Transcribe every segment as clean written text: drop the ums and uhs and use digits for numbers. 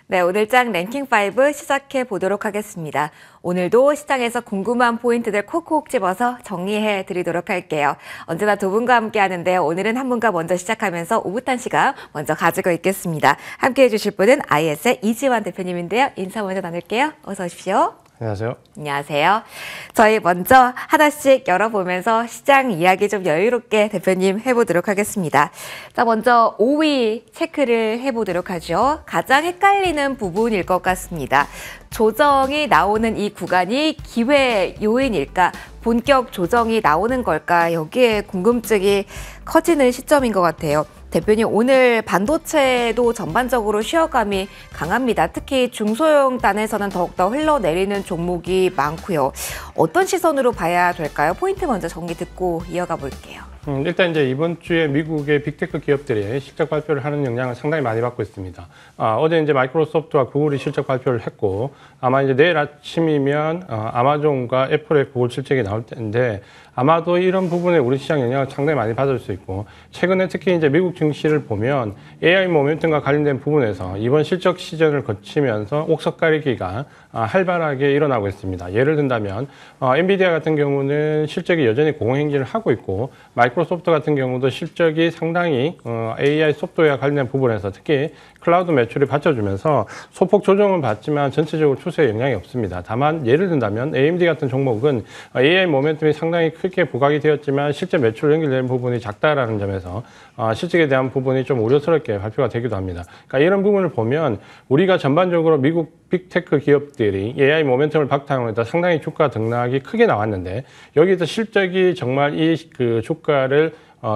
네, 오늘장 랭킹5 시작해 보도록 하겠습니다. 오늘도 시장에서 궁금한 포인트들 콕콕 집어서 정리해 드리도록 할게요. 언제나 두 분과 함께 하는데요. 오늘은 한 분과 먼저 시작하면서 오붓한 시간 먼저 가지고 있겠습니다. 함께 해주실 분은 IS의 이지환 대표님인데요. 인사 먼저 나눌게요. 어서 오십시오. 안녕하세요. 안녕하세요. 저희 먼저 하나씩 열어보면서 시장 이야기 좀 여유롭게 대표님 해보도록 하겠습니다. 자, 먼저 5위 체크를 해보도록 하죠. 가장 헷갈리는 부분일 것 같습니다. 조정이 나오는 이 구간이 기회 요인일까? 본격 조정이 나오는 걸까? 여기에 궁금증이 커지는 시점인 것 같아요. 대표님, 오늘 반도체도 전반적으로 쉬어감이 강합니다. 특히 중소형단에서는 더욱더 흘러내리는 종목이 많고요. 어떤 시선으로 봐야 될까요? 포인트 먼저 정리 듣고 이어가 볼게요. 일단 이제 이번 주에 미국의 빅테크 기업들이 실적 발표를 하는 영향을 상당히 많이 받고 있습니다. 어제 이제 마이크로소프트와 구글이 실적 발표를 했고, 아마 이제 내일 아침이면 아마존과 애플의 구글 실적이 나올 텐데, 아마도 이런 부분에 우리 시장 영향을 상당히 많이 받을 수 있고, 최근에 특히 이제 미국 증시를 보면 AI 모멘텀과 관련된 부분에서 이번 실적 시즌을 거치면서 옥석 가리기가 활발하게 일어나고 있습니다. 예를 든다면 엔비디아 같은 경우는 실적이 여전히 공허행진을 하고 있고, 마이크로소프트 같은 경우도 실적이 상당히 AI 소프트웨어와 관련된 부분에서 특히 클라우드 매출이 받쳐주면서 소폭 조정은 받지만 전체적으로 추세에 영향이 없습니다. 다만 예를 든다면 AMD 같은 종목은 AI 모멘텀이 상당히 크게 부각이 되었지만 실제 매출 연결되는 부분이 작다라는 점에서 실적에 대한 부분이 좀 우려스럽게 발표가 되기도 합니다. 그러니까 이런 부분을 보면 우리가 전반적으로 미국 빅테크 기업들이 AI 모멘텀을 바탕으로 해서 상당히 주가 등락이 크게 나왔는데, 여기서 실적이 정말 이 그 주가를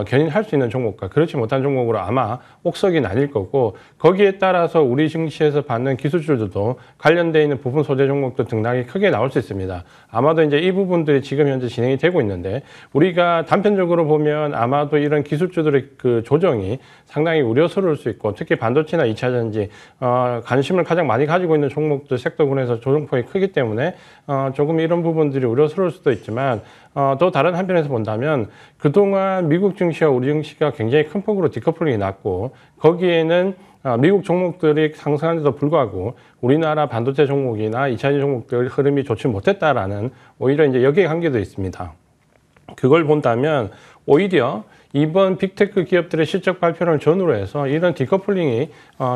견인할 수 있는 종목과 그렇지 못한 종목으로 아마 옥석이 나뉠 거고, 거기에 따라서 우리 증시에서 받는 기술주들도 관련되어 있는 부분 소재 종목도 등락이 크게 나올 수 있습니다. 아마도 이제 이 부분들이 지금 현재 진행이 되고 있는데, 우리가 단편적으로 보면 아마도 이런 기술주들의 그 조정이 상당히 우려스러울 수 있고, 특히 반도체나 2차전지 관심을 가장 많이 가지고 있는 종목들 섹터군에서 조정폭이 크기 때문에 조금 이런 부분들이 우려스러울 수도 있지만, 또 다른 한편에서 본다면 그동안 미국 증시와 우리 증시가 굉장히 큰 폭으로 디커플링이 났고, 거기에는 미국 종목들이 상승하는데도 불구하고 우리나라 반도체 종목이나 2차전지 종목들 흐름이 좋지 못했다라는 오히려 이제 여기에 한계도 있습니다. 그걸 본다면 오히려 이번 빅테크 기업들의 실적 발표를 전후로 해서 이런 디커플링이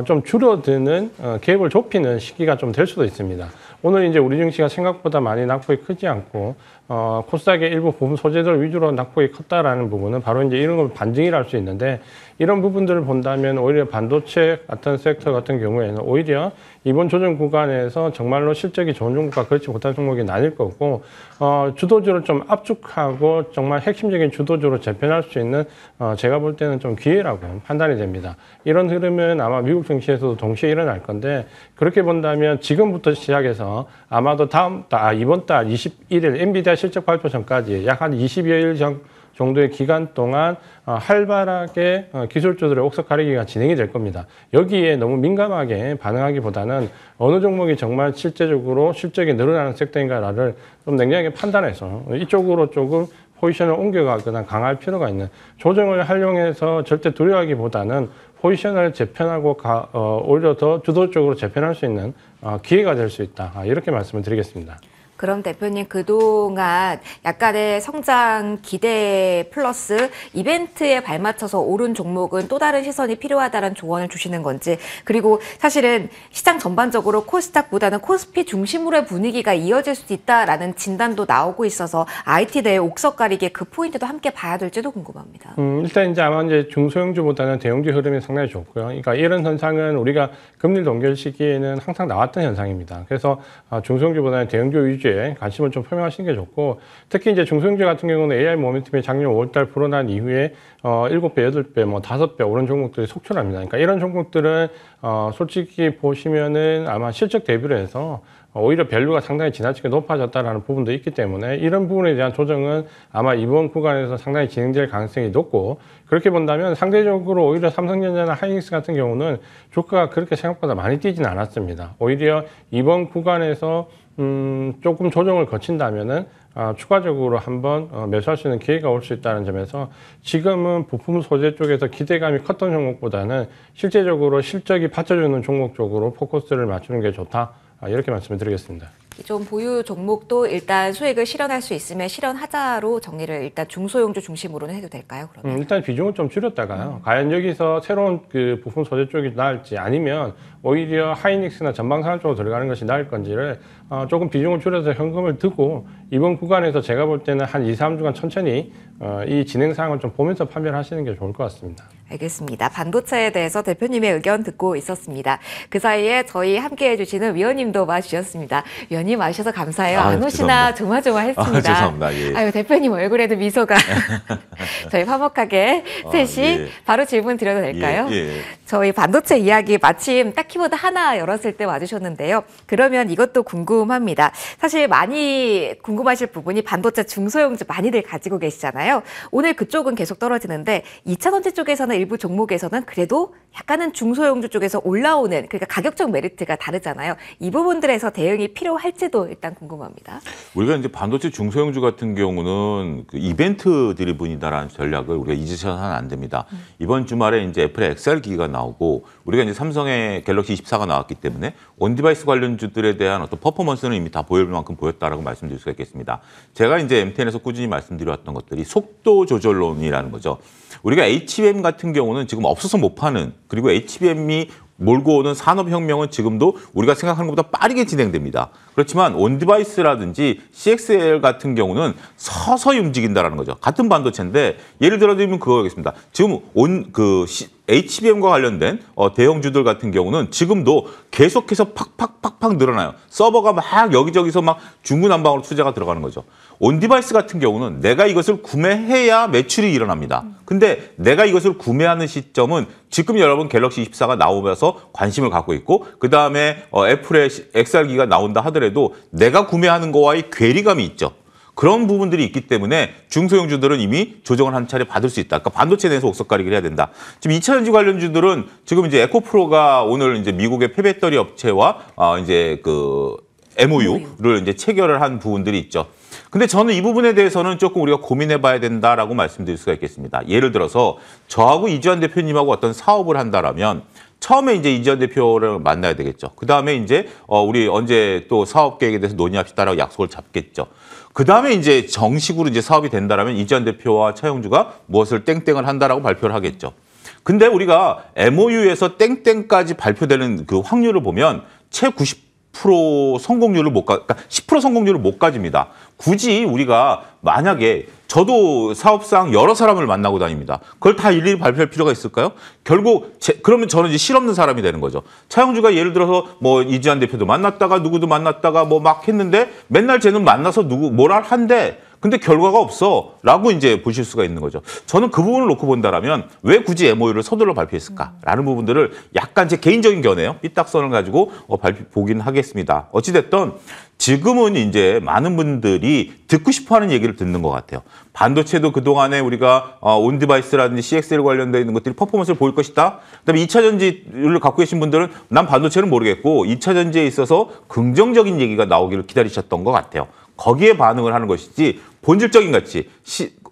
좀 줄어드는 갭을 좁히는 시기가 좀 될 수도 있습니다. 오늘 이제 우리 증시가 생각보다 많이 낙폭이 크지 않고 코스닥의 일부 부분 소재들 위주로 낙폭이 컸다라는 부분은 바로 이제 이런 걸 반증이라 할 수 있는데, 이런 부분들을 본다면 오히려 반도체 같은 섹터 같은 경우에는 오히려 이번 조정 구간에서 정말로 실적이 좋은 종목과 그렇지 못한 종목이 나뉠 거고, 주도주를 좀 압축하고 정말 핵심적인 주도주로 재편할 수 있는 제가 볼 때는 좀 기회라고 판단이 됩니다. 이런 흐름은 아마 미국 증시에서도 동시에 일어날 건데, 그렇게 본다면 지금부터 시작해서 아마도 이번 달 21일 엔비디아 실적 발표 전까지 약 한 20여일 정도의 기간 동안 활발하게 기술주들의 옥석 가리기가 진행이 될 겁니다. 여기에 너무 민감하게 반응하기보다는 어느 종목이 정말 실제적으로 실적이 늘어나는 섹터인가를 좀 냉정하게 판단해서 이쪽으로 조금 포지션을 옮겨가거나 강할 필요가 있는, 조정을 활용해서 절대 두려워하기보다는 포지션을 재편하고 오히려 더 주도적으로 재편할 수 있는 기회가 될 수 있다. 이렇게 말씀을 드리겠습니다. 그럼 대표님, 그동안 약간의 성장 기대 플러스 이벤트에 발맞춰서 오른 종목은 또 다른 시선이 필요하다는 조언을 주시는 건지, 그리고 사실은 시장 전반적으로 코스닥보다는 코스피 중심으로의 분위기가 이어질 수도 있다라는 진단도 나오고 있어서 IT대의 옥석 가리기 그 포인트도 함께 봐야 될지도 궁금합니다. 일단 이제 아마 이제 중소형주보다는 대형주 흐름이 상당히 좋고요. 그러니까 이런 현상은 우리가 금리 동결 시기에는 항상 나왔던 현상입니다. 그래서 중소형주보다는 대형주 위주의 관심을 좀 표명하시는 게 좋고, 특히 이제 중소형주 같은 경우는 AI 모멘텀이 작년 5월달 불어난 이후에 7배, 8배, 뭐 5배 오른 종목들이 속출합니다. 그러니까 이런 종목들은 솔직히 보시면은 아마 실적 대비로 해서 오히려 밸류가 상당히 지나치게 높아졌다는 부분도 있기 때문에 이런 부분에 대한 조정은 아마 이번 구간에서 상당히 진행될 가능성이 높고, 그렇게 본다면 상대적으로 오히려 삼성전자나 하이닉스 같은 경우는 주가가 그렇게 생각보다 많이 뛰지는 않았습니다. 오히려 이번 구간에서 조금 조정을 거친다면은 추가적으로 한번 매수할 수 있는 기회가 올 수 있다는 점에서 지금은 부품 소재 쪽에서 기대감이 컸던 종목보다는 실제적으로 실적이 받쳐주는 종목 쪽으로 포커스를 맞추는 게 좋다. 이렇게 말씀을 드리겠습니다. 기존 보유 종목도 일단 수익을 실현할 수 있으면 실현하자로 정리를 일단 중소형주 중심으로는 해도 될까요? 그러면? 일단 비중을 좀 줄였다가요. 과연 여기서 새로운 그 부품 소재 쪽이 나을지 아니면 오히려 하이닉스나 전방산업 쪽으로 들어가는 것이 나을 건지를 조금 비중을 줄여서 현금을 두고 이번 구간에서 제가 볼 때는 한 2, 3주간 천천히 이 진행 사항을 좀 보면서 판별을 하시는 게 좋을 것 같습니다. 알겠습니다. 반도체에 대해서 대표님의 의견 듣고 있었습니다. 그 사이에 저희 함께해 주시는 위원님도 와주셨습니다. 위원님 와주셔서 감사해요. 안 오시나 조마조마했습니다. 죄송합니다. 예. 아유, 대표님 얼굴에도 미소가. 저희 화목하게 셋이 예. 바로 질문 드려도 될까요? 예, 예. 저희 반도체 이야기 마침 딱 키보드 하나 열었을 때 와주셨는데요. 그러면 이것도 궁금합니다. 사실 많이 궁금하실 부분이 반도체 중소형주 많이들 가지고 계시잖아요. 오늘 그쪽은 계속 떨어지는데 2차전지 쪽에서는 일부 종목에서는 그래도 약간은 중소형주 쪽에서 올라오는 그러니까 가격적 메리트가 다르잖아요. 이 부분들에서 대응이 필요할지도 일단 궁금합니다. 우리가 이제 반도체 중소형주 같은 경우는 그 이벤트 드리븐이다라는 전략을 우리가 잊으셔서는 안 됩니다. 이번 주말에 이제 애플의 XR 기기가 나오고 우리가 이제 삼성의 갤럭시 24가 나왔기 때문에 온디바이스 관련주들에 대한 어떤 퍼포먼스는 이미 다 보일 만큼 보였다라고 말씀드릴 수가 있겠습니다. 제가 이제 M10에서 꾸준히 말씀드려왔던 것들이 속도 조절론이라는 거죠. 우리가 HBM 같은 경우는 지금 없어서 못 파는 그리고 HBM이 몰고 오는 산업혁명은 지금도 우리가 생각하는 것보다 빠르게 진행됩니다. 그렇지만 온디바이스라든지 CXL 같은 경우는 서서히 움직인다는 거죠. 같은 반도체인데 예를 들어 드리면 그거겠습니다. 지금 HBM과 관련된 대형주들 같은 경우는 지금도 계속해서 팍팍팍팍 늘어나요. 서버가 막 여기저기서 막 중구난방으로 투자가 들어가는 거죠. 온디바이스 같은 경우는 내가 이것을 구매해야 매출이 일어납니다. 근데 내가 이것을 구매하는 시점은 지금 여러분 갤럭시 24가 나오면서 관심을 갖고 있고 그다음에 애플의 XR기가 나온다 하더라도 내가 구매하는 거와의 괴리감이 있죠. 그런 부분들이 있기 때문에 중소형주들은 이미 조정을 한 차례 받을 수 있다. 그러니까 반도체에 대해서 옥석가리기를 해야 된다. 지금 2차전지 관련주들은 지금 이제 에코프로가 오늘 이제 미국의 폐배터리 업체와 이제 그 MOU를 이제 체결을 한 부분들이 있죠. 근데 저는 이 부분에 대해서는 조금 우리가 고민해 봐야 된다라고 말씀드릴 수가 있겠습니다. 예를 들어서 저하고 이주환 대표님하고 어떤 사업을 한다라면 처음에 이제 이주환 대표를 만나야 되겠죠. 그다음에 이제 우리 언제 또 사업 계획에 대해서 논의합시다라고 약속을 잡겠죠. 그다음에 이제 정식으로 이제 사업이 된다라면 이주환 대표와 차영주가 무엇을 땡땡을 한다라고 발표를 하겠죠. 근데 우리가 MOU에서 땡땡까지 발표되는 그 확률을 보면 채 90% 성공률을 그러니까 10% 성공률을 못 가집니다. 굳이 우리가 만약에 저도 사업상 여러 사람을 만나고 다닙니다. 그걸 다 일일이 발표할 필요가 있을까요? 결국 그러면 저는 이제 실없는 사람이 되는 거죠. 차영주가 예를 들어서 뭐 이지한 대표도 만났다가 누구도 만났다가 뭐 막 했는데 맨날 쟤는 만나서 뭐라 한데 근데 결과가 없어 라고 이제 보실 수가 있는 거죠. 저는 그 부분을 놓고 본다라면 왜 굳이 MOU를 서둘러 발표했을까라는 부분들을 약간 제 개인적인 견해요. 삐딱선을 가지고 보긴 하겠습니다. 어찌됐든 지금은 이제 많은 분들이 듣고 싶어하는 얘기를 듣는 것 같아요. 반도체도 그동안에 우리가 온디바이스라든지 CXL 관련되어 있는 것들이 퍼포먼스를 보일 것이다. 그다음에 2차 전지를 갖고 계신 분들은 난 반도체는 모르겠고 2차 전지에 있어서 긍정적인 얘기가 나오기를 기다리셨던 것 같아요. 거기에 반응을 하는 것이지 본질적인 가치,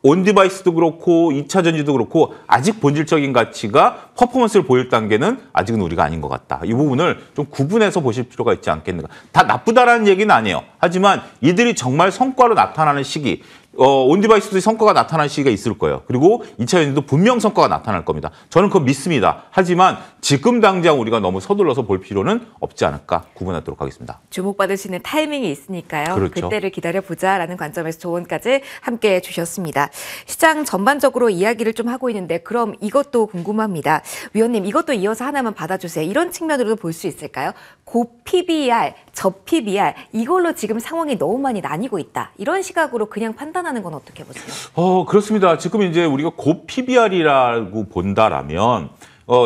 온디바이스도 그렇고 2차 전지도 그렇고 아직 본질적인 가치가 퍼포먼스를 보일 단계는 아직은 우리가 아닌 것 같다. 이 부분을 좀 구분해서 보실 필요가 있지 않겠는가. 다 나쁘다라는 얘기는 아니에요. 하지만 이들이 정말 성과로 나타나는 시기, 온디바이스도 성과가 나타나는 시기가 있을 거예요. 그리고 2차 전지도 분명 성과가 나타날 겁니다. 저는 그거 믿습니다. 하지만 지금 당장 우리가 너무 서둘러서 볼 필요는 없지 않을까 구분하도록 하겠습니다. 주목받을 수 있는 타이밍이 있으니까요. 그렇죠. 그때를 기다려보자라는 관점에서 조언까지 함께해 주셨습니다. 시장 전반적으로 이야기를 좀 하고 있는데 그럼 이것도 궁금합니다. 위원님 이것도 이어서 하나만 받아주세요. 이런 측면으로도 볼 수 있을까요? 고 PBR, 저 PBR 이걸로 지금 상황이 너무 많이 나뉘고 있다. 이런 시각으로 그냥 판단하는 건 어떻게 보세요? 그렇습니다. 지금 이제 우리가 고 PBR이라고 본다라면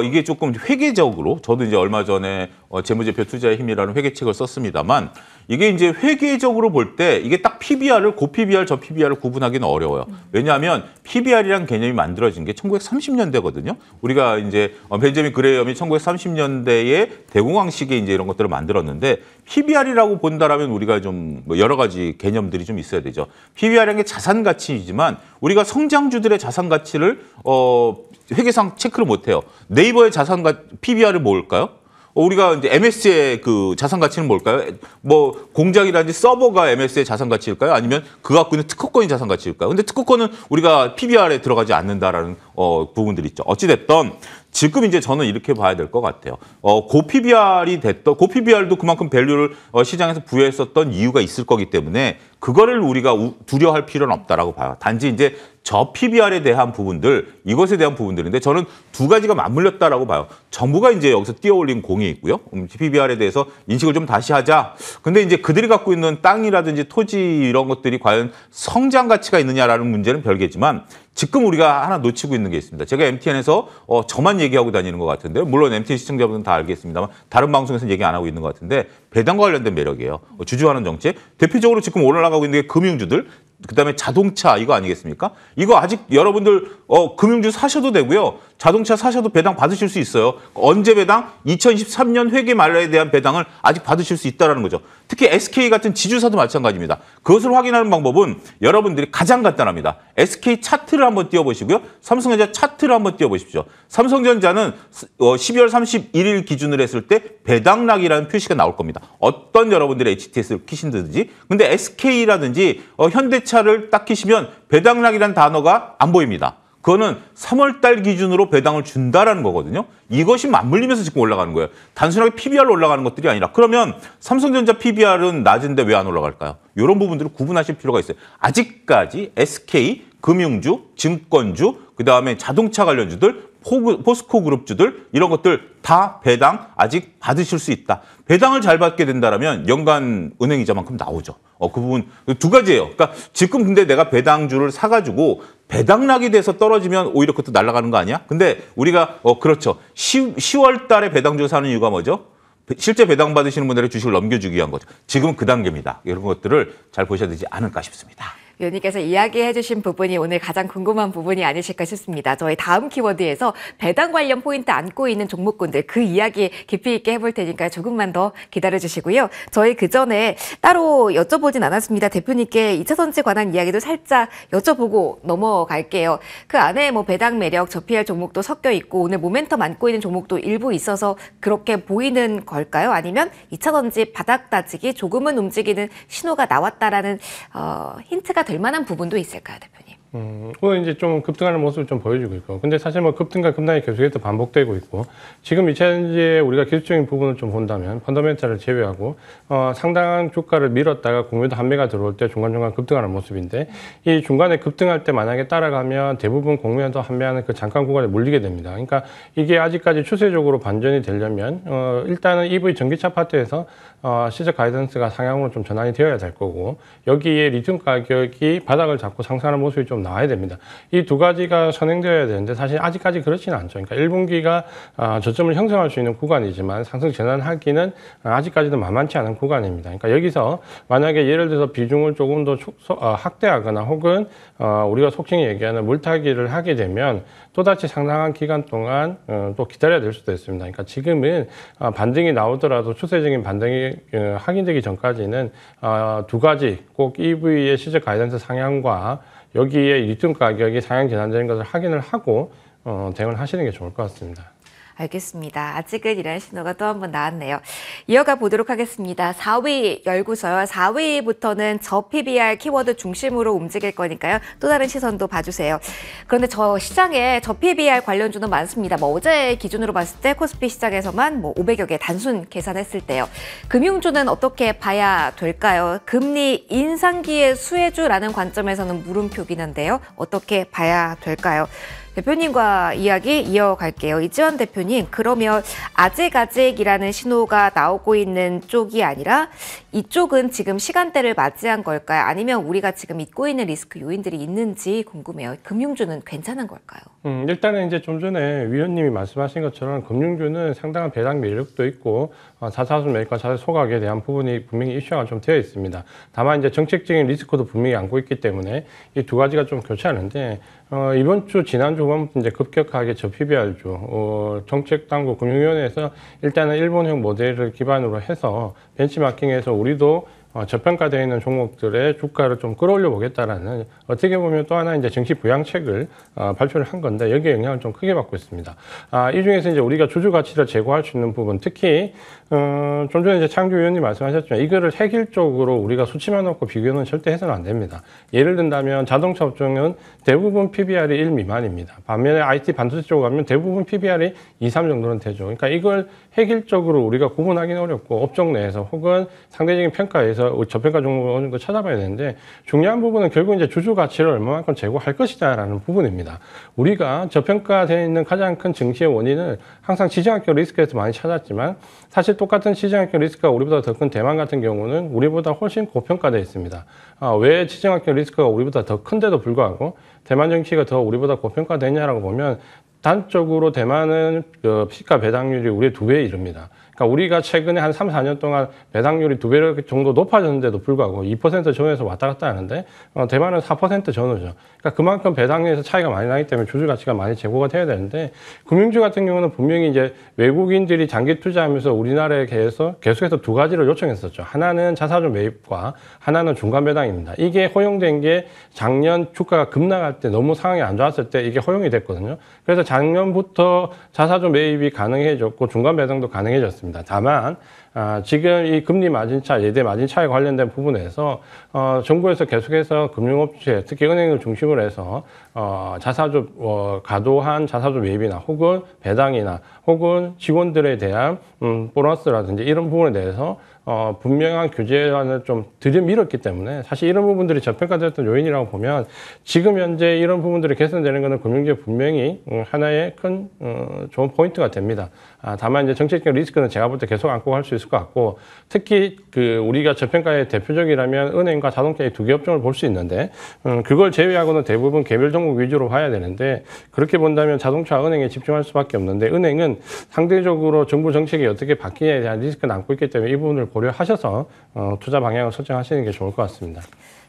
이게 조금 회계적으로 저도 이제 얼마 전에 재무제표 투자의 힘이라는 회계책을 썼습니다만 이게 이제 회계적으로 볼 때 이게 딱 PBR을 고 PBR, 저 PBR을 구분하기는 어려워요. 왜냐하면 PBR이라는 개념이 만들어진 게 1930년대거든요. 우리가 이제 벤저민 그레이엄이 1930년대에 대공황식에 이제 이런 것들을 만들었는데 PBR이라고 본다라면 우리가 좀 여러 가지 개념들이 좀 있어야 되죠. PBR이라는 게 자산 가치이지만 우리가 성장주들의 자산 가치를 회계상 체크를 못 해요. 네이버의 PBR이 뭘까요? 우리가 이제 MS의 그 자산 가치는 뭘까요? 뭐 공장이라든지 서버가 MS의 자산 가치일까요? 아니면 그 갖고 있는 특허권이 자산 가치일까요? 근데 특허권은 우리가 PBR에 들어가지 않는다라는 부분들이 있죠. 어찌 됐든 지금 이제 저는 이렇게 봐야 될 것 같아요. 고 PBR도 그만큼 밸류를 시장에서 부여했었던 이유가 있을 거기 때문에 그거를 우리가 두려워할 필요는 없다라고 봐요. 단지 이제 저 PBR에 대한 부분들, 이것에 대한 부분들인데 저는 두 가지가 맞물렸다라고 봐요. 정부가 이제 여기서 띄어올린 공이 있고요. PBR에 대해서 인식을 좀 다시 하자. 근데 이제 그들이 갖고 있는 땅이라든지 토지 이런 것들이 과연 성장 가치가 있느냐라는 문제는 별개지만 지금 우리가 하나 놓치고 있는 게 있습니다. 제가 MTN에서 저만 얘기하고 다니는 것 같은데 물론 MTN 시청자분들은 다 알겠습니다만 다른 방송에서는 얘기 안 하고 있는 것 같은데 배당과 관련된 매력이에요. 주주환원 정책. 대표적으로 지금 올라가고 있는 게 금융주들. 그다음에 자동차 이거 아니겠습니까? 이거 아직 여러분들 금융주 사셔도 되고요. 자동차 사셔도 배당 받으실 수 있어요. 언제 배당? 2023년 회계 말에 대한 배당을 아직 받으실 수 있다는 거죠. 특히 SK 같은 지주사도 마찬가지입니다. 그것을 확인하는 방법은 여러분들이 가장 간단합니다. SK 차트를 한번 띄워보시고요. 삼성전자 차트를 한번 띄워보십시오. 삼성전자는 12월 31일 기준으로 했을 때 배당락이라는 표시가 나올 겁니다. 어떤 여러분들이 HTS를 키신든지. 근데 SK라든지 현대차를 딱 키시면 배당락이라는 단어가 안 보입니다. 그거는 3월 달 기준으로 배당을 준다라는 거거든요. 이것이 맞물리면서 지금 올라가는 거예요. 단순하게 PBR로 올라가는 것들이 아니라 그러면 삼성전자 PBR은 낮은데 왜 안 올라갈까요? 이런 부분들을 구분하실 필요가 있어요. 아직까지 SK, 금융주, 증권주, 그다음에 자동차 관련주들, 포스코 그룹주들 이런 것들 다 배당 아직 받으실 수 있다. 배당을 잘 받게 된다면 연간 은행이자만큼 나오죠. 그 부분 두 가지예요. 그러니까 지금 근데 내가 배당주를 사가지고 배당락이 돼서 떨어지면 오히려 그것도 날아가는 거 아니야? 근데 우리가 그렇죠. 10월 달에 배당주 사는 이유가 뭐죠? 실제 배당 받으시는 분들의 주식을 넘겨주기 위한 거죠. 지금은 그 단계입니다. 이런 것들을 잘 보셔야 되지 않을까 싶습니다. 위원님께서 이야기해 주신 부분이 오늘 가장 궁금한 부분이 아니실까 싶습니다. 저희 다음 키워드에서 배당 관련 포인트 안고 있는 종목군들 그 이야기 깊이 있게 해볼 테니까 조금만 더 기다려 주시고요. 저희 그 전에 따로 여쭤보진 않았습니다. 대표님께 2차 전지 관한 이야기도 살짝 여쭤보고 넘어갈게요. 그 안에 뭐 배당 매력, 저PR 종목도 섞여 있고 오늘 모멘텀 안고 있는 종목도 일부 있어서 그렇게 보이는 걸까요? 아니면 2차 전지 바닥 다지기 조금은 움직이는 신호가 나왔다라는 힌트가 될 만한 부분도 있을까요, 대표님? 오늘 이제 좀 급등하는 모습을 좀 보여주고 있고, 근데 사실 뭐 급등과 급락이 계속해서 반복되고 있고, 지금 2차 전지에 우리가 기술적인 부분을 좀 본다면 펀더멘탈을 제외하고 상당한 주가를 밀었다가 공매도 한매가 들어올 때 중간중간 급등하는 모습인데, 이 중간에 급등할 때 만약에 따라가면 대부분 공매도 한매하는 그 잠깐 구간에 몰리게 됩니다. 그러니까 이게 아직까지 추세적으로 반전이 되려면 일단은 EV 전기차 파트에서 시적 가이던스가 상향으로 좀 전환이 되어야 될 거고, 여기에 리튬 가격이 바닥을 잡고 상승하는 모습이 좀 나와야 됩니다. 이 두 가지가 선행되어야 되는데 사실 아직까지 그렇지는 않죠. 그러니까 1분기가 저점을 형성할 수 있는 구간이지만 상승 전환하기는 아직까지도 만만치 않은 구간입니다. 그러니까 여기서 만약에 예를 들어서 비중을 조금 더 확대하거나 혹은 우리가 속칭 얘기하는 물타기를 하게 되면 또다시 상당한 기간 동안 또 기다려야 될 수도 있습니다. 그러니까 지금은 반등이 나오더라도 추세적인 반등이 확인되기 전까지는 두 가지 꼭 EV의 시적 가이던스 상향과 여기에 리튬 가격이 상향 전환되는 것을 확인을 하고 대응을 하시는 게 좋을 것 같습니다. 알겠습니다. 아직은 이런 신호가 또 한 번 나왔네요. 이어가 보도록 하겠습니다. 4위 열고서요. 4위부터는 저 PBR 키워드 중심으로 움직일 거니까요. 또 다른 시선도 봐주세요. 그런데 저 시장에 저 PBR 관련주는 많습니다. 뭐 어제 기준으로 봤을 때 코스피 시장에서만 뭐 500여 개 단순 계산했을 때요. 금융주는 어떻게 봐야 될까요? 금리 인상기의 수혜주라는 관점에서는 물음표긴 한데요. 어떻게 봐야 될까요? 대표님과 이야기 이어갈게요. 이지원 대표님, 그러면 아직이라는 신호가 나오고 있는 쪽이 아니라 이쪽은 지금 시간대를 맞이한 걸까요? 아니면 우리가 지금 잊고 있는 리스크 요인들이 있는지 궁금해요. 금융주는 괜찮은 걸까요? 일단은 이제 좀 전에 위원님이 말씀하신 것처럼 금융주는 상당한 배당 매력도 있고 자사주 매입과 자사 소각에 대한 부분이 분명히 이슈가 좀 되어 있습니다. 다만 이제 정책적인 리스크도 분명히 안고 있기 때문에 이 두 가지가 좀 교차하는데 이번 주 지난주 후반부터 이제 급격하게 저 PBR주 정책당국 금융위원회에서 일단은 일본형 모델을 기반으로 해서 벤치마킹해서 우리도 저평가되어 있는 종목들의 주가를 좀 끌어올려 보겠다라는 어떻게 보면 또 하나 이제 정치 부양책을 발표를 한 건데 여기에 영향을 좀 크게 받고 있습니다. 이 중에서 이제 우리가 주주 가치를 제고할 수 있는 부분, 특히 좀 전에 이제 창규 위원님 말씀하셨지만 이거를 획일적으로 우리가 수치만 놓고 비교는 절대 해서는 안 됩니다. 예를 든다면 자동차 업종은 대부분 PBR이 1 미만입니다. 반면에 IT 반도체 쪽으로 가면 대부분 PBR이 2, 3 정도는 되죠. 그러니까 이걸 획일적으로 우리가 구분하기는 어렵고 업종 내에서 혹은 상대적인 평가에서 저평가 종목을 어느 정도 찾아봐야 되는데 중요한 부분은 결국 이제 주주 가치를 얼마만큼 제고할 것이다라는 부분입니다. 우리가 저평가되어 있는 가장 큰 증시의 원인은 항상 지정학적 리스크에서 많이 찾았지만 사실 똑같은 지정학적 리스크가 우리보다 더 큰 대만 같은 경우는 우리보다 훨씬 고평가되어 있습니다. 왜 지정학적 리스크가 우리보다 더 큰데도 불구하고 대만 증시가 더 우리보다 고평가되냐라고 보면 단적으로 대만은 시가 배당률이 우리의 2배에 이릅니다. 그러니까 우리가 최근에 한 3, 4년 동안 배당률이 2배 정도 높아졌는데도 불구하고 2% 전후에서 왔다 갔다 하는데 대만은 4% 전후죠. 그러니까 그만큼 배당률에서 차이가 많이 나기 때문에 주주 가치가 많이 제고가 돼야 되는데 금융주 같은 경우는 분명히 이제 외국인들이 장기 투자하면서 우리나라에 대해서 계속해서 두 가지를 요청했었죠. 하나는 자사주 매입과 하나는 중간 배당입니다. 이게 허용된 게 작년 주가가 급락할 때 너무 상황이 안 좋았을 때 이게 허용이 됐거든요. 그래서 작년부터 자사주 매입이 가능해졌고 중간 배당도 가능해졌습니다. 다만 지금 이 금리 마진차, 예대 마진차에 관련된 부분에서 정부에서 계속해서 금융업체, 특히 은행을 중심으로 해서 자사주 과도한 자사주 매입이나 혹은 배당이나 혹은 직원들에 대한 보너스라든지 이런 부분에 대해서 분명한 규제안을 좀 들이밀었기 때문에 사실 이런 부분들이 저평가됐던 요인이라고 보면 지금 현재 이런 부분들이 개선되는 것은 금융주에 분명히 하나의 큰 좋은 포인트가 됩니다. 다만 이제 정책적 리스크는 제가 볼 때 계속 안고 갈 수 있을 것 같고 특히 우리가 저평가의 대표적이라면 은행과 자동차의 두 개 업종을 볼 수 있는데 그걸 제외하고는 대부분 개별 종목 위주로 봐야 되는데 그렇게 본다면 자동차 은행에 집중할 수밖에 없는데 은행은 상대적으로 정부 정책이 어떻게 바뀌냐에 대한 리스크를 안고 있기 때문에 이 부분을 고려하셔서 투자 방향을 설정하시는 게 좋을 것 같습니다.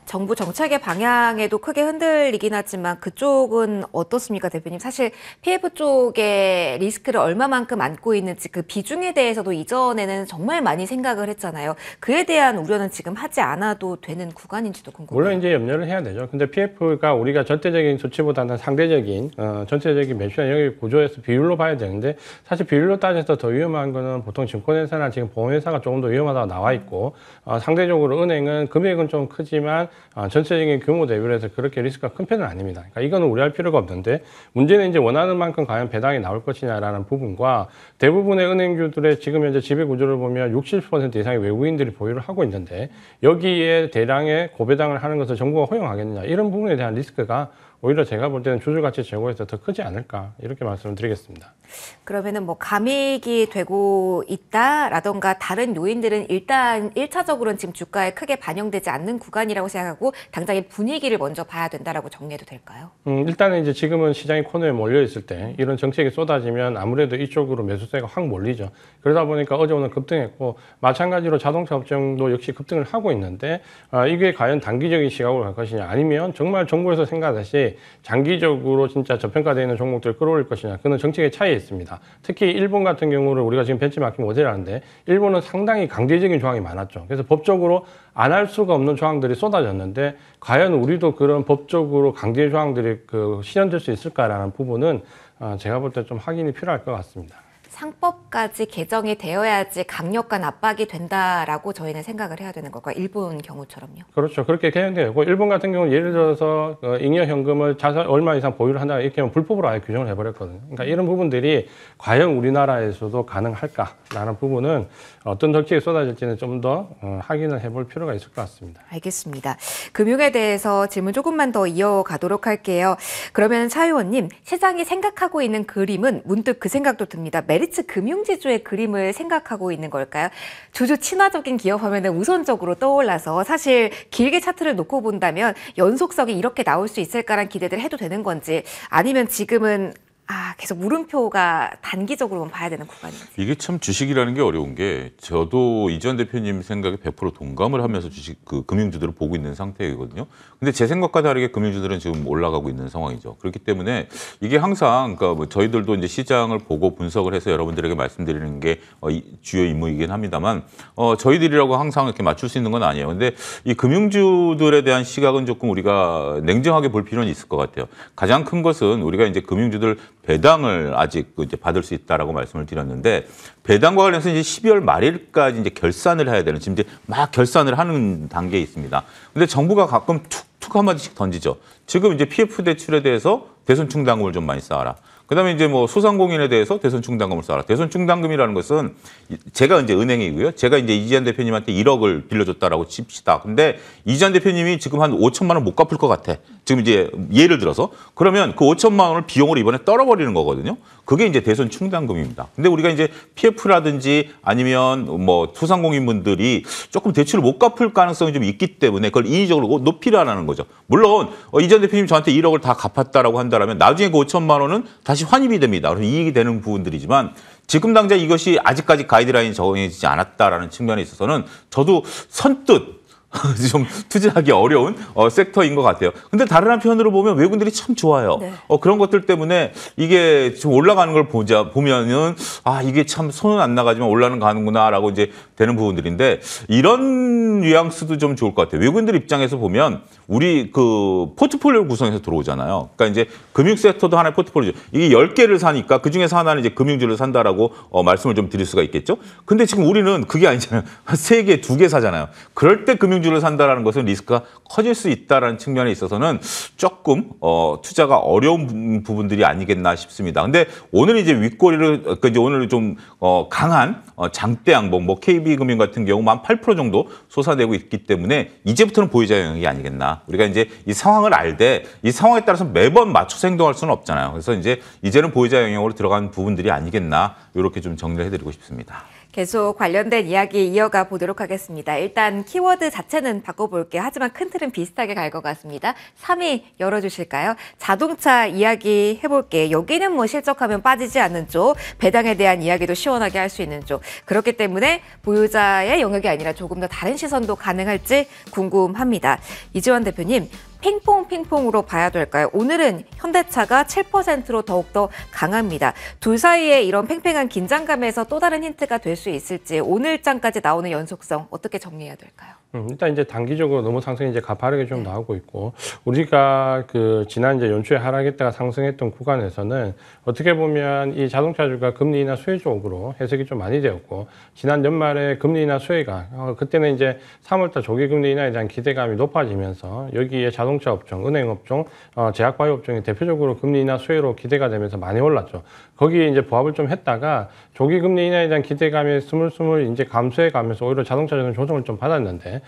정부 정책의 방향에도 크게 흔들리긴 하지만 그쪽은 어떻습니까, 대표님? 사실 PF 쪽의 리스크를 얼마만큼 안고 있는지 그 비중에 대해서도 이전에는 정말 많이 생각을 했잖아요. 그에 대한 우려는 지금 하지 않아도 되는 구간인지도 궁금해요. 물론 이제 염려를 해야 되죠. 근데 PF가 우리가 절대적인 수치보다는 상대적인 전체적인 매출의 영역 구조에서 비율로 봐야 되는데 사실 비율로 따져서 더 위험한 거는 보통 증권회사나 지금 보험회사가 조금 더 위험하다고 나와 있고 상대적으로 은행은 금액은 좀 크지만 전체적인 규모 대비로 해서 그렇게 리스크가 큰 편은 아닙니다. 그러니까 이거는 우려할 필요가 없는데 문제는 이제 원하는 만큼 과연 배당이 나올 것이냐라는 부분과 대부분의 은행주들의 지금 현재 지배 구조를 보면 60% 이상의 외국인들이 보유를 하고 있는데 여기에 대량의 고배당을 하는 것을 정부가 허용하겠느냐 이런 부분에 대한 리스크가 오히려 제가 볼 때는 주주 가치 제고에서 더 크지 않을까 이렇게 말씀을 드리겠습니다. 그러면은 뭐 감익이 되고 있다라던가 다른 요인들은 일단 1차적으로는 지금 주가에 크게 반영되지 않는 구간이라고 생각하고 당장의 분위기를 먼저 봐야 된다라고 정리해도 될까요? 일단은 이제 지금은 시장이 코너에 몰려 있을 때 이런 정책이 쏟아지면 아무래도 이쪽으로 매수세가 확 몰리죠. 그러다 보니까 어제 오늘 급등했고 마찬가지로 자동차 업종도 역시 급등을 하고 있는데 이게 과연 단기적인 시각으로 갈 것이냐 아니면 정말 정부에서 생각하듯이 장기적으로 진짜 저평가되어 있는 종목들을 끌어올릴 것이냐 그는 정책의 차이에 있습니다. 특히 일본 같은 경우를 우리가 지금 벤치마킹 모델을 하는데 일본은 상당히 강제적인 조항이 많았죠. 그래서 법적으로 안 할 수가 없는 조항들이 쏟아졌는데 과연 우리도 그런 법적으로 강제 조항들이 실현될 수 있을까라는 부분은 제가 볼 때 좀 확인이 필요할 것 같습니다. 상법까지 개정이 되어야지 강력한 압박이 된다라고 저희는 생각을 해야 되는 걸까요? 일본 경우처럼요. 그렇죠. 그렇게 개정되고 일본 같은 경우는 예를 들어서 잉여현금을 자산 얼마 이상 보유를 한다 이렇게 하면 불법으로 아예 규정을 해버렸거든요. 그러니까 이런 부분들이 과연 우리나라에서도 가능할까라는 부분은 어떤 정책이 쏟아질지는 좀 더 확인을 해볼 필요가 있을 것 같습니다. 알겠습니다. 금융에 대해서 질문 조금만 더 이어가도록 할게요. 그러면 차 의원님, 시장이 생각하고 있는 그림은 문득 그 생각도 듭니다. 메리츠 금융지주의 그림을 생각하고 있는 걸까요? 주주 친화적인 기업하면 우선적으로 떠올라서 사실 길게 차트를 놓고 본다면 연속성이 이렇게 나올 수 있을까라는 기대를 해도 되는 건지 아니면 지금은 계속 물음표가 단기적으로만 봐야 되는 구간인지. 이게 참 주식이라는 게 어려운 게 저도 이전 대표님 생각에 100% 동감을 하면서 주식 금융주들을 보고 있는 상태이거든요. 근데 제 생각과 다르게 금융주들은 지금 올라가고 있는 상황이죠. 그렇기 때문에 이게 항상 그러니까 뭐 저희들도 이제 시장을 보고 분석을 해서 여러분들에게 말씀드리는 게 주요 임무이긴 합니다만 저희들이라고 항상 이렇게 맞출 수 있는 건 아니에요. 근데 이 금융주들에 대한 시각은 조금 우리가 냉정하게 볼 필요는 있을 것 같아요. 가장 큰 것은 우리가 이제 금융주들 배당을 아직 이제 받을 수 있다라고 말씀을 드렸는데 배당과 관련해서 이제 12월 말일까지 이제 결산을 해야 되는 지금 이제 막 결산을 하는 단계에 있습니다. 근데 정부가 가끔 툭툭 한마디씩 던지죠. 지금 이제 PF 대출에 대해서 대손 충당금을 좀 많이 쌓아라. 그다음에 이제 뭐 소상공인에 대해서 대손 충당금을 쌓아라. 대손 충당금이라는 것은 제가 이제 은행이고요. 제가 이제 이지한 대표님한테 1억을 빌려줬다라고 칩시다. 근데 이지한 대표님이 지금 한 5천만 원 못 갚을 것 같아. 지금 이제 예를 들어서 그러면 그 5천만 원을 비용으로 이번에 떨어버리는 거거든요. 그게 이제 대손 충당금입니다. 근데 우리가 이제 PF라든지 아니면 뭐 소상공인분들이 조금 대출을 못 갚을 가능성이 좀 있기 때문에 그걸 인위적으로 높이라는 거죠. 물론 이전 대표님 저한테 1억을 다 갚았다라고 한다면 나중에 그 5천만 원은 다시 환입이 됩니다. 그래서 이익이 되는 부분들이지만 지금 당장 이것이 아직까지 가이드라인이 정해지지 않았다라는 측면에 있어서는 저도 선뜻 좀 투자하기 어려운 섹터인 것 같아요. 근데 다른 한편으로 보면 외국인들이 참 좋아요. 네. 그런 것들 때문에 이게 좀 올라가는 걸 보면은 이게 참 손은 안 나가지만 올라가는구나라고 이제 되는 부분들인데 이런 뉘앙스도 좀 좋을 것 같아요. 외국인들 입장에서 보면 우리 그 포트폴리오 구성해서 들어오잖아요. 그러니까 이제 금융 섹터도 하나의 포트폴리오죠. 이게 10개를 사니까 그 중에서 하나는 이제 금융주를 산다라고 말씀을 좀 드릴 수가 있겠죠. 근데 지금 우리는 그게 아니잖아요. 3개, 2개 사잖아요. 그럴 때 금융주를 산다라는 것은 리스크가 커질 수 있다라는 측면에 있어서는 조금 투자가 어려운 부분들이 아니겠나 싶습니다. 근데 오늘 이제 윗꼬리를 그러니까 이제 오늘 좀 강한 장대 양봉 뭐 KB금융 같은 경우 한 8% 정도 솟아내고 있기 때문에 이제부터는 보유자 영역이 아니겠나. 우리가 이제 이 상황을 알되 이 상황에 따라서 매번 맞춰서 행동할 수는 없잖아요. 그래서 이제는 보유자 영역으로 들어간 부분들이 아니겠나 이렇게 좀 정리를 해드리고 싶습니다. 계속 관련된 이야기 이어가 보도록 하겠습니다. 일단 키워드 자체는 바꿔볼게요. 하지만 큰 틀은 비슷하게 갈 것 같습니다. 3위 열어주실까요? 자동차 이야기 해볼게요. 여기는 뭐 실적하면 빠지지 않는 쪽, 배당에 대한 이야기도 시원하게 할 수 있는 쪽. 그렇기 때문에 보유자의 영역이 아니라 조금 더 다른 시선도 가능할지 궁금합니다. 이지원 대표님. 핑퐁으로 봐야 될까요? 오늘은 현대차가 7%로 더욱더 강합니다. 둘 사이에 이런 팽팽한 긴장감에서 또 다른 힌트가 될 수 있을지 오늘장까지 나오는 연속성 어떻게 정리해야 될까요? 일단 이제 단기적으로 너무 상승이 이제 가파르게 좀 나오고 있고 우리가 지난 이제 연초에 하락했다가 상승했던 구간에서는 어떻게 보면 이 자동차주가 금리 인하 수혜 쪽으로 해석이 좀 많이 되었고 지난 연말에 금리 인하 수혜가 그때는 이제 3월달 조기 금리 인하에 대한 기대감이 높아지면서 여기에 자동차 업종, 은행 업종, 제약바이오 업종이 대표적으로 금리 인하 수혜로 기대가 되면서 많이 올랐죠. 거기에 이제 부합을 좀 했다가 조기 금리 인하에 대한 기대감이 스물스물 이제 감소해 가면서 오히려 자동차주는 조정을 좀 받았는데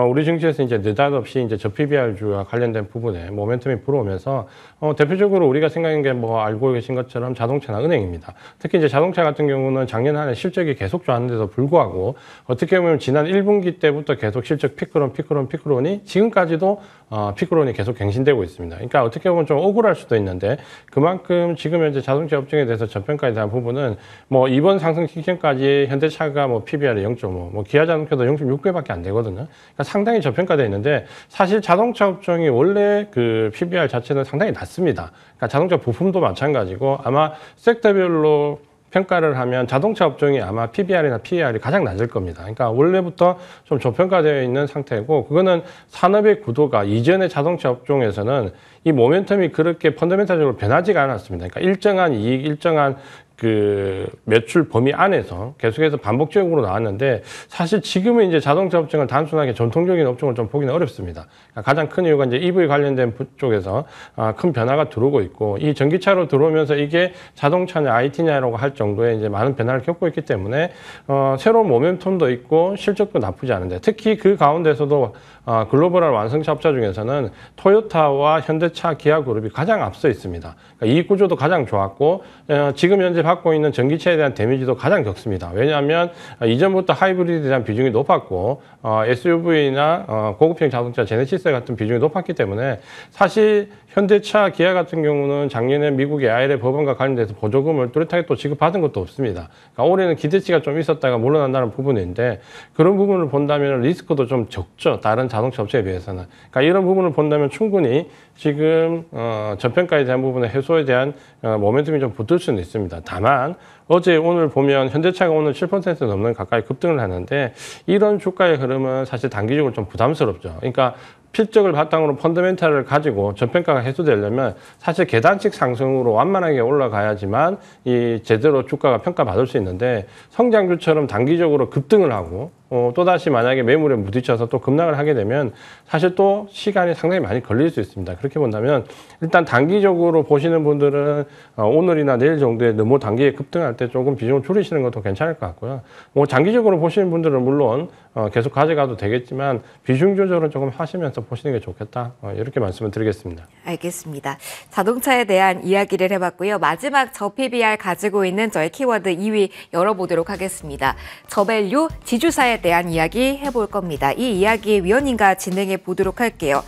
우리 증시에서 이제 느닷없이 이제 저 PBR주와 관련된 부분에 모멘텀이 불어오면서 대표적으로 우리가 생각하는 게 뭐 알고 계신 것처럼 자동차나 은행입니다. 특히 이제 자동차 같은 경우는 작년 한 해 실적이 계속 좋았는데도 불구하고 어떻게 보면 지난 1분기 때부터 계속 실적 피크론이 지금까지도 피크론이 계속 갱신되고 있습니다. 그러니까 어떻게 보면 좀 억울할 수도 있는데 그만큼 지금 현재 자동차 업종에 대해서 저평가에 대한 부분은 뭐 이번 상승 시즌까지 현대차가 뭐 PBR이 0.5, 뭐 기아자동차도 0.6배밖에 안 되거든요. 그러니까 상당히 저평가되어 있는데 사실 자동차 업종이 원래 그 PBR 자체는 상당히 낮습니다. 그러니까 자동차 부품도 마찬가지고 아마 섹터별로 평가를 하면 자동차 업종이 아마 PBR이나 PER이 가장 낮을 겁니다. 그러니까 원래부터 좀 저평가되어 있는 상태고 그거는 산업의 구도가 이전의 자동차 업종에서는 이 모멘텀이 그렇게 펀더멘탈적으로 변하지가 않았습니다. 그러니까 일정한 이익, 일정한 그 매출 범위 안에서 계속해서 반복적으로 나왔는데 사실 지금은 이제 자동차 업종을 단순하게 전통적인 업종을 좀 보기는 어렵습니다. 가장 큰 이유가 이제 EV 관련된 쪽에서 큰 변화가 들어오고 있고 이 전기차로 들어오면서 이게 자동차냐 IT냐라고 할 정도의 이제 많은 변화를 겪고 있기 때문에 새로운 모멘텀도 있고 실적도 나쁘지 않은데 특히 그 가운데서도 글로벌한 완성차 업자 중에서는 토요타와 현대차, 기아그룹이 가장 앞서 있습니다. 그러니까 이익 구조도 가장 좋았고 지금 현재 받고 있는 전기차에 대한 데미지도 가장 적습니다. 왜냐하면 이전부터 하이브리드에 대한 비중이 높았고 SUV나 고급형 자동차 제네시스 같은 비중이 높았기 때문에 사실 현대차, 기아 같은 경우는 작년에 미국의 IRA 법안과 관련돼서 보조금을 뚜렷하게 또 지급받은 것도 없습니다. 그러니까 올해는 기대치가 좀 있었다가 물러난다는 부분인데 그런 부분을 본다면 리스크도 좀 적죠. 다른 자동차 업체에 비해서는. 그러니까 이런 부분을 본다면 충분히 지금 저평가에 대한 부분의 해소에 대한 모멘텀이 좀 붙을 수는 있습니다. 다만 어제 오늘 보면 현대차가 오늘 7% 넘는 가까이 급등을 하는데 이런 주가의 흐름은 사실 단기적으로 좀 부담스럽죠. 그러니까 필적을 바탕으로 펀더멘탈을 가지고 저평가가 해소되려면 사실 계단식 상승으로 완만하게 올라가야지만 이 제대로 주가가 평가받을 수 있는데 성장주처럼 단기적으로 급등을 하고 또다시 만약에 매물에 부딪혀서 또 급락을 하게 되면 사실 또 시간이 상당히 많이 걸릴 수 있습니다. 그렇게 본다면 일단 단기적으로 보시는 분들은 오늘이나 내일 정도에 너무 단기에 급등할 때 조금 비중을 줄이시는 것도 괜찮을 것 같고요. 뭐 장기적으로 보시는 분들은 물론 계속 가져가도 되겠지만 비중 조절은 조금 하시면서 보시는 게 좋겠다. 이렇게 말씀을 드리겠습니다. 알겠습니다. 자동차에 대한 이야기를 해봤고요. 마지막 저 PBR 가지고 있는 저의 키워드 2위 열어보도록 하겠습니다. 저밸류 지주사에 대한 이야기 해볼 겁니다. 이 이야기 위원님과 진행해 보도록 할게요.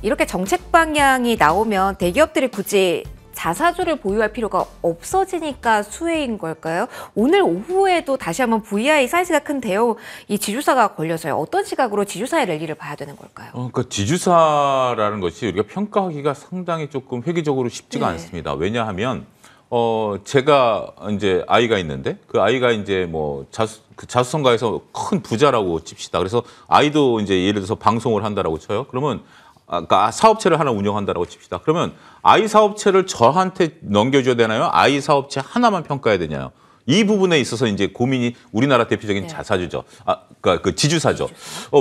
이렇게 정책 방향이 나오면 대기업들이 굳이 자사주를 보유할 필요가 없어지니까 수혜인 걸까요? 오늘 오후에도 다시 한번 VI 사이즈가 큰 대형 이 지주사가 걸려서요. 어떤 시각으로 지주사의 랠리를 봐야 되는 걸까요? 그러니까 지주사라는 것이 우리가 평가하기가 상당히 조금 획기적으로 쉽지가 않습니다. 왜냐하면 제가 이제 아이가 있는데 그 아이가 이제 뭐 자수성가해서 큰 부자라고 칩시다. 그래서 아이도 이제 예를 들어서 방송을 한다라고 쳐요. 그러면 그러니까 사업체를 하나 운영한다라고 칩시다. 그러면 아이 사업체를 저한테 넘겨줘야 되나요? 아이 사업체 하나만 평가해야 되냐요? 이 부분에 있어서 이제 고민이 우리나라 대표적인 자사주죠. 그러니까 그 지주사죠.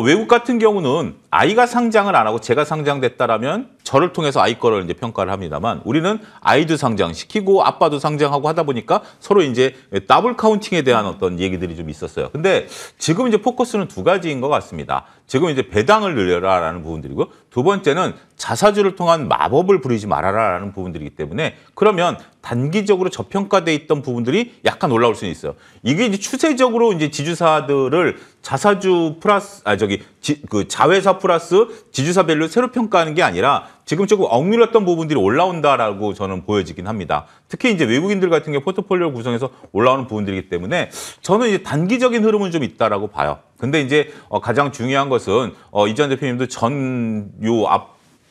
외국 같은 경우는 아이가 상장을 안 하고 제가 상장됐다라면 저를 통해서 아이 거를 이제 평가를 합니다만 우리는 아이도 상장시키고 아빠도 상장하고 하다 보니까 서로 이제 더블 카운팅에 대한 어떤 얘기들이 좀 있었어요. 근데 지금 이제 포커스는 두 가지인 것 같습니다. 지금 이제 배당을 늘려라라는 부분들이고 두 번째는 자사주를 통한 마법을 부리지 말아라라는 부분들이기 때문에 그러면 단기적으로 저평가돼 있던 부분들이 약간 올라올 수는 있어요. 이게 이제 추세적으로 이제 지주사들을 자사주 플러스 그 자회사 플러스 지주사 밸류 새로 평가하는 게 아니라 지금 조금 억눌렸던 부분들이 올라온다라고 저는 보여지긴 합니다. 특히 이제 외국인들 같은 경우 포트폴리오 구성에서 올라오는 부분들이기 때문에 저는 이제 단기적인 흐름은 좀 있다라고 봐요. 근데 이제 가장 중요한 것은 이전 대표님도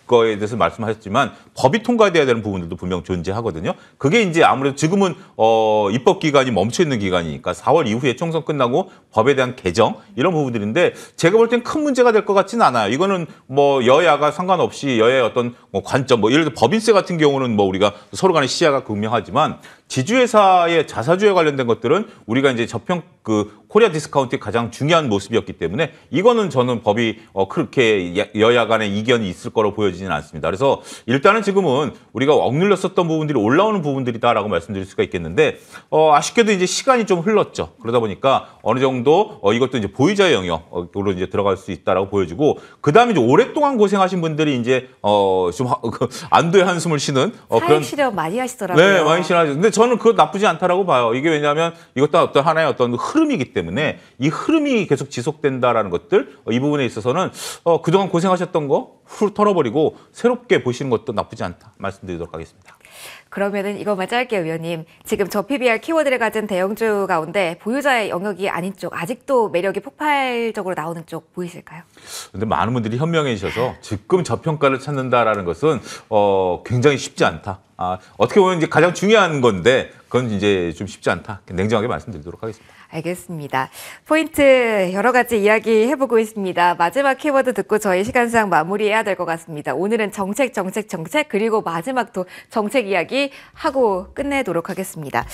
거에 대해서 말씀하셨지만 법이 통과돼야 되는 부분들도 분명 존재하거든요. 그게 이제 아무래도 지금은 입법 기간이 멈춰 있는 기간이니까 4월 이후에 총선 끝나고 법에 대한 개정 이런 부분들인데 제가 볼 땐 큰 문제가 될 것 같지는 않아요. 이거는 뭐 여야가 상관없이 여야의 어떤 관점, 뭐 예를 들어 법인세 같은 경우는 뭐 우리가 서로 간의 시야가 극명하지만 지주회사의 자사주에 관련된 것들은 우리가 이제 코리아 디스카운트의 가장 중요한 모습이었기 때문에 이거는 저는 법이 그렇게 여야 간의 이견이 있을 거로 보여지지는 않습니다. 그래서 일단은 지금은 우리가 억눌렸었던 부분들이 올라오는 부분들이다라고 말씀드릴 수가 있겠는데 아쉽게도 이제 시간이 좀 흘렀죠. 그러다 보니까 어느 정도 이것도 이제 보유자의 영역으로 이제 들어갈 수 있다라고 보여지고 그다음에 이제 오랫동안 고생하신 분들이 이제 좀 안도의 한숨을 쉬는 그런 실험 많이 하시더라고요. 네, 많이 실하죠. 근데 저는 그거 나쁘지 않다라고 봐요. 이게 왜냐하면 이것도 어떤 하나의 어떤 흐름이기 때문에 이 흐름이 계속 지속된다라는 것들 이 부분에 있어서는 그동안 고생하셨던 거 훌 털어버리고 새롭게 보시는 것도 나쁘지 않다 말씀드리도록 하겠습니다. 그러면은 이것만 짧게요, 위원님. 지금 저 PBR 키워드를 가진 대형주 가운데 보유자의 영역이 아닌 쪽, 아직도 매력이 폭발적으로 나오는 쪽 보이실까요? 근데 많은 분들이 현명해지셔서 지금 저평가를 찾는다라는 것은 굉장히 쉽지 않다. 어떻게 보면 이제 가장 중요한 건데 그건 이제 좀 쉽지 않다. 냉정하게 말씀드리도록 하겠습니다. 알겠습니다. 포인트 여러 가지 이야기 해보고 있습니다. 마지막 키워드 듣고 저희 시간상 마무리해야 될 것 같습니다. 오늘은 정책 그리고 마지막 또 정책 이야기 하고 끝내도록 하겠습니다.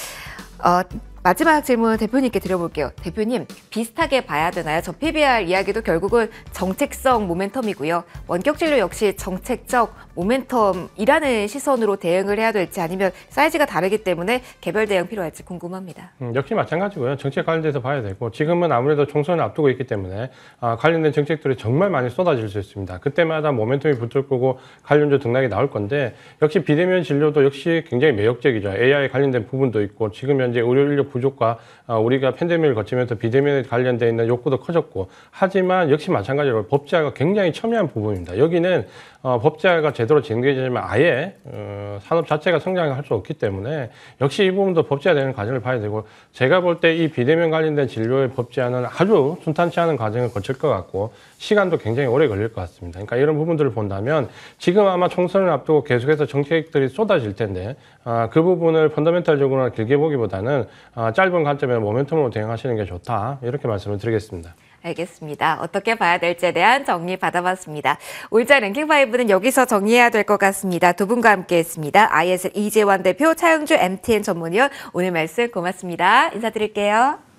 마지막 질문 대표님께 드려볼게요. 대표님, 비슷하게 봐야 되나요? 저 PBR 이야기도 결국은 정책성 모멘텀이고요. 원격 진료 역시 정책적 모멘텀이라는 시선으로 대응을 해야 될지 아니면 사이즈가 다르기 때문에 개별 대응 필요할지 궁금합니다. 역시 마찬가지고요. 정책 관련돼서 봐야 되고 지금은 아무래도 총선을 앞두고 있기 때문에 관련된 정책들이 정말 많이 쏟아질 수 있습니다. 그때마다 모멘텀이 붙을 거고 관련주 등락이 나올 건데 역시 비대면 진료도 역시 굉장히 매력적이죠. AI 관련된 부분도 있고 지금 현재 의료 인력 부족과 우리가 팬데믹을 거치면서 비대면에 관련돼 있는 욕구도 커졌고 하지만 역시 마찬가지로 법제화가 굉장히 첨예한 부분입니다. 여기는 법제화가 제대로 진행되지만 아예 산업 자체가 성장할 수 없기 때문에 역시 이 부분도 법제화되는 과정을 봐야 되고 제가 볼 때 이 비대면 관련된 진료의 법제화는 아주 순탄치 않은 과정을 거칠 것 같고 시간도 굉장히 오래 걸릴 것 같습니다. 그러니까 이런 부분들을 본다면 지금 아마 총선을 앞두고 계속해서 정책들이 쏟아질 텐데 그 부분을 펀더멘탈적으로 길게 보기보다는 짧은 관점에 모멘텀으로 대응하시는 게 좋다 이렇게 말씀을 드리겠습니다. 알겠습니다. 어떻게 봐야 될지에 대한 정리 받아봤습니다. 올자 랭킹5는 여기서 정리해야 될 것 같습니다. 두 분과 함께했습니다. ISL 이재환 대표, 차영주 MTN 전문위원 오늘 말씀 고맙습니다. 인사드릴게요.